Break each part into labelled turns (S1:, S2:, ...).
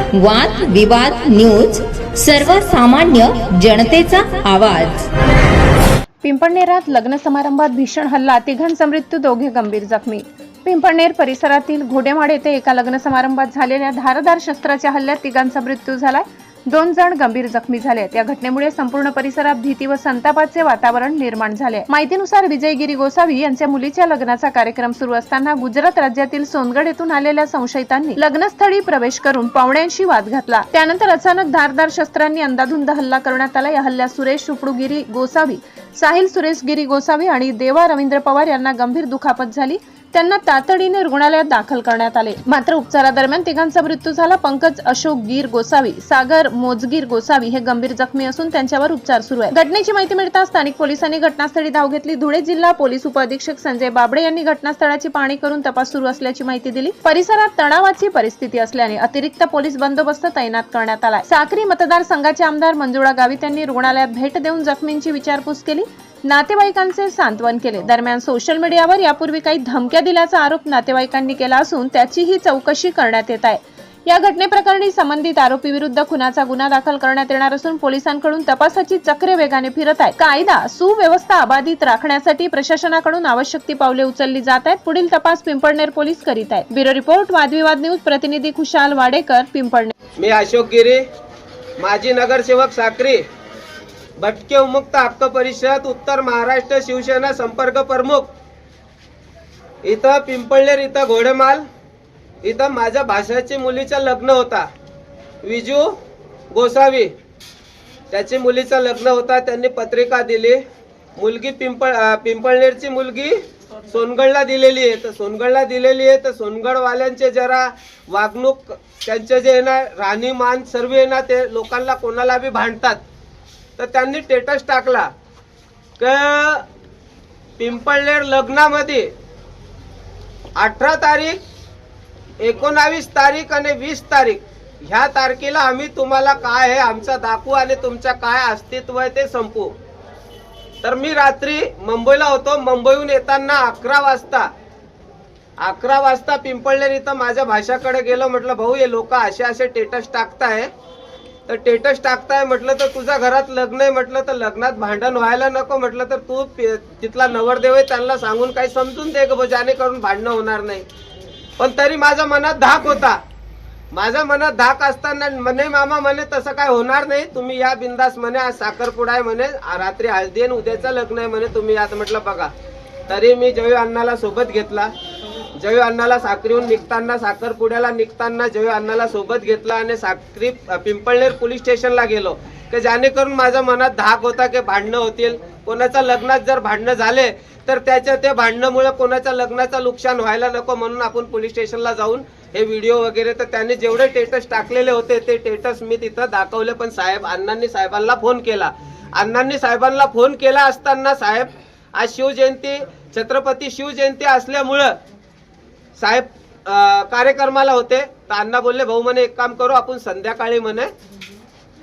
S1: वाद विवाद न्यूज, सर्वसामान्य जनतेचा आवाज।
S2: पिंपळनेरात लग्न समारंभात भीषण हल्ला, तिघांचा मृत्यू, दोघे गंभीर जखमी। पिंपळनेर परिसरातील घोडेमाड येथे एका लग्न समारंभात झालेल्या धारदार शस्त्राच्या हल्ल्यात तिघांचा मृत्यू झालाय, 2 जण गंभीर जखमी झालेत। या घटनेमुळे संपूर्ण परिसरात भीती व संतापाचे वातावरण निर्माण झाले। माहितीनुसार विजयगिरी गोसावी यांच्या मुलीच्या लग्नाचा कार्यक्रम सुरू असताना गुजरात राज्यातील सोनगड येथून आलेल्या संशयितांनी लग्नस्थळी प्रवेश करून पाहुण्यांशी वाद घातला। त्यानंतर अचानक धारदार शस्त्रांनी अंधाधुंद हल्ला करण्यात आला। या हल्ल्यात सुरेश सुपडूगिरी गोसावी, साहिल सुरेश गिरी गोसावी आणि देवा रवींद्र पवार यांना गंभीर दुखापत झाली। त्यांना तातडीने रुग्णालयात दाखल करण्यात आले, मात्र उपचारादरम्यान तिघांचा मृत्यू झाला। पंकज अशोक गिर गोसावी, सागर मोजगीर गोसावी हे गंभीर जखमी असून त्यांच्यावर उपचार सुरू आहेत। घटनेची माहिती मिळताच स्थानिक पोलिसांनी घटनास्थळी धाव घेतली। धुळे जिल्हा पोलीस उपअधीक्षक संजय बाबडे यांनी घटनास्थळाची पाहणी करून तपास सुरू असल्याची माहिती दिली। परिसरात तणावाची परिस्थिती असल्याने अतिरिक्त पोलीस बंदोबस्त तैनात करण्यात आला। साक्री मतदारसंघाचे आमदार मंजुळा गावित यांनी रुग्णालयात भेट देऊन जखमींची विचारपूस केली, नातेवाईकांचे सांत्वन केले। दरम्यान सोशल मीडियावर यापूर्वी काही धमक्या दिल्याचा आरोप नातेवाईकांनी केला असून त्याचीही चौकशी करण्यात येत आहे। या घटनेप्रकरणी संबंधित आरोपी विरुद्ध खुनाचा गुन्हा दाखल करण्यात येणार असून पोलिसांकडून तपासाची चक्रे वेगाने फिरत आहेत। कायदा सुव्यवस्था अबाधित राखण्यासाठी प्रशासनाकडून आवश्यक ती पावले उचलली जात आहेत। पुढील तपास पिंपळनेर पोलीस करीत आहेत। ब्युरो रिपोर्ट, वादविवाद न्यूज, प्रतिनिधी खुशाल वाडेकर, पिंपळनेर।
S3: मी अशोक गिरी, माजी नगरसेवक साक्री, भटके उमुक्त हक्क परिषद उत्तर महाराष्ट्र शिवसेना संपर्क प्रमुख। इथं पिंपळनेर इथं घोडेमाल इथं माझ्या भाषाची मुलीचं लग्न होता, विजू गोसावी त्याची मुलीचं लग्न होता। त्यांनी पत्रिका दिली, मुलगी पिंपळनेरची मुलगी सोनगडला दिलेली आहे। तर सोनगडला दिलेली आहे तर सोनगडवाल्यांचे जरा वागणूक, त्यांचे जे ना राहणीमान सर्व आहे ना, ते लोकांना कोणाला बी भांडतात। तर त्यांनी स्टेटस टाकला की पिंपळनेर लग्नामध्ये 18 तारीख, 19 तारीख आणि 20 तारीख ह्या तारखेला आम्ही तुम्हाला काय आहे आमचा दाखवू आणि तुमच्या काय अस्तित्व आहे ते संपू। तर मी रात्री मुंबईला होतो, मुंबईहून येताना 11 वाजता पिंपळनेर इथं माझ्या भाषाकडे गेलो। म्हटलं भाऊ, हे लोक असे स्टेटस टाकताय, तर स्टेटस टाकताय म्हटलं तर तुझ्या घरात लग्न आहे म्हटलं तर लग्नात भांडण व्हायला नको म्हटलं तर तू तिथला नवरदेव आहे त्यांना सांगून काही समजून दे की जेणेकरून भांडणं होणार नाही। पण तरी माझ्या मनात धाक होता। माझ्या मनात धाक असताना म्हणे मामा म्हणे तसं काय होणार नाही, तुम्ही या बिंदास म्हणे, आज साखरपुडा आहे म्हणे, रात्री हळदी आणि उद्याचं लग्न आहे म्हणे, तुम्ही यात म्हटलं बघा। तरी मी जयू अण्णाला सोबत घेतला, जयू अण्णाला साक्रीहून निघताना, साखरपुड्याला निघताना जयू अण्णाला सोबत घेतला आणि साक्री पिंपळनेर पोलीस स्टेशनला गेलो की जेणेकरून माझ्या मनात धाक होता की भांडणं होतील, कोणाच्या लग्नात जर भांडणं झाले तर त्याच्या त्या भांडणामुळे कोणाच्या लग्नाचं नुकसान व्हायला नको, म्हणून आपण पोलीस स्टेशनला जाऊन हे व्हिडिओ वगैरे तर त्यांनी जेवढे स्टेटस टाकलेले होते ते स्टेटस मी तिथं दाखवले। पण अण्णांनी साहेबांना फोन केला, अण्णांनी साहेबांना फोन केला असताना साहेब आज शिवजयंती, छत्रपती शिवजयंती असल्यामुळं साहेब कार्यक्रमाला होते। तर अण्णा बोलले भाऊ म्हणे एक काम करू आपण संध्याकाळी म्हणे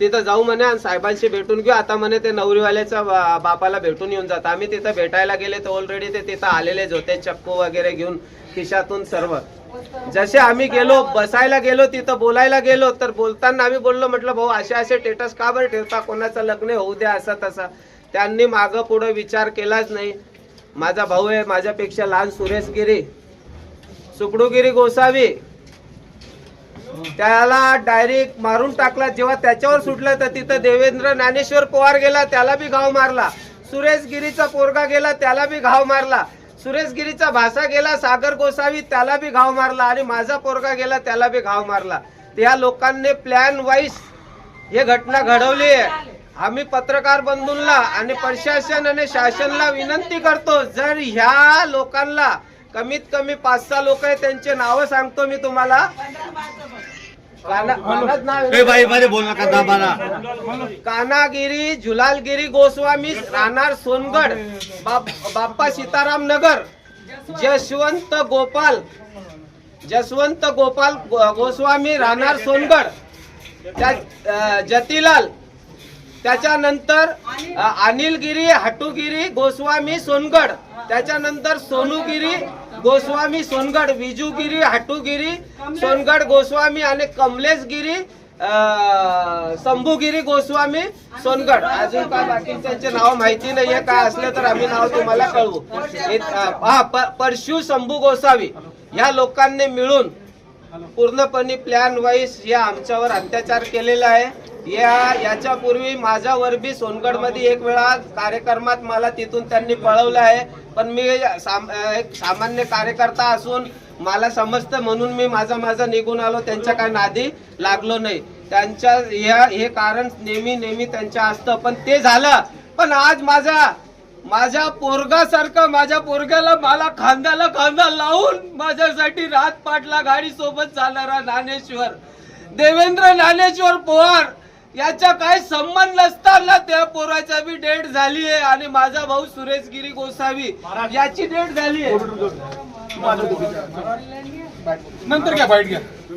S3: तिथं जाऊ म्हणे आणि साहेबांशी भेटून घेऊ। आता म्हणे ते नवरीवाल्याच्या बापाला भेटून येऊन जात। आम्ही तिथं भेटायला गेले तर ऑलरेडी ते तिथं आलेलेच होते, चक्कू वगैरे घेऊन खिशातून सर्व। जसे आम्ही गेलो, बसायला गेलो, तिथं बोलायला गेलो, तर बोलताना आम्ही बोललो म्हटलं भाऊ असे स्टेटस का बरं ठेवता, कोणाचं लग्न होऊ द्या असं तसं। त्यांनी मागं पुढं विचार केलाच नाही। माझा भाऊ आहे, माझ्यापेक्षा लहान सुरेश गिरी सुपडूगिरी गोसावी, त्याला डायरेक्ट मारून टाकला। जेव्हा त्याच्यावर सुटलं तर तिथं देवेंद्र ज्ञानेश्वर पवार गेला, त्याला बी घाव मारला। सुरेश गिरीचा पोरगा गेला, त्याला बी घाव मारला। सुरेश गिरीचा भाषा गेला सागर गोसावी, त्याला बी घाव मारला आणि माझा पोरगा गेला, त्याला बी घाव मारला। त्या लोकांनी प्लॅन वाईज हे घटना घडवली आहे। आम्ही पत्रकार बंधूंना आणि प्रशासन आणि शासनाला विनंती करतो, जर ह्या लोकांना कमीत कमी 5-6 लोक आहे, त्यांचे नाव सांगतो मी तुम्हाला। कानागिरी झुलालगिरी गोस्वामी, राहणार सोनगड, बाप्पा सीताराम नगर, जसवंत गोपाल गोस्वामी, राहणार सोनगड, जतीलाल, त्याच्यानंतर अनिलगिरी हटुगिरी गोस्वामी सोनगड, त्याच्यानंतर सोनूगिरी गोस्वामी सोनगड, विजूगिरी हटुगिरी सोनगड गोस्वामी आणि कमलेश गिरी शंभूगिरी गोस्वामी सोनगड. अजून काय बाकीच्यांचे नाव माहिती नाहीये, काय असले तर आम्ही नाव तुम्हाला कळवू. परशु शंभू गोसावी या लोकांनी मिळून पूर्णपणे प्लॅन वाईज या आमच्यावर अत्याचार केलेला आहे. याच्यापूर्वी माझ्यावर बी सोनगड मध्ये एक वेळा कार्यक्रमात मला तिथून त्यांनी पळवलं आहे, पण मी एक सामान्य कार्यकर्ता असून मला समजतं म्हणून मी माझा निघून आलो. त्यांच्या काय नादी लागलो नाही. त्यांच्या हे कारण नेहमी त्यांच्या असतं, पण ते झालं. पण आज माझ्या पोरगासारखं माझ्या पोरग्याला मला खांद्याला खांदा लावून माझ्यासाठी रात पाटला गाडी सोबत चालणारा ज्ञानेश्वर देवेंद्र ज्ञानेश्वर पवार याचा काय संबंध नसताना त्या पोराचा बी डेट झाली आहे आणि माझा भाऊ सुरेश गिरी गोसावी याची डेट झाली आहे.
S4: नंतर क्या फाईट घ्या.